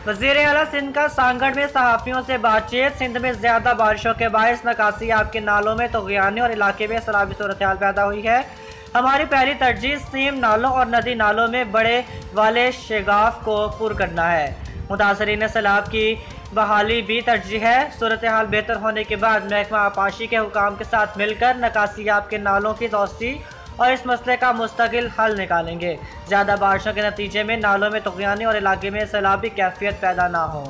वज़ीर आला सिंध का सांगड़ में सहाफ़ियों से बातचीत। सिंध में ज़्यादा बारिशों के बायस निकासी आपके नालों में तुग़यानी और इलाके में सैलाबी सूरत हाल पैदा हुई है। हमारी पहली तरजीह सीम नालों और नदी नालों में बड़े वाले शेगाफ को पुर करना है। मुतासरीन सैलाब की बहाली भी तरजीह है। सूरत हाल बेहतर होने के बाद महकमा आपाशी के हुकाम के साथ मिलकर निकासी आपके नालों की तौसी और इस मसले का मुस्तकिल हल निकालेंगे। ज़्यादा बारिशों के नतीजे में नालों में तुग़यानी और इलाके में सैलाबी कैफियत पैदा ना हो।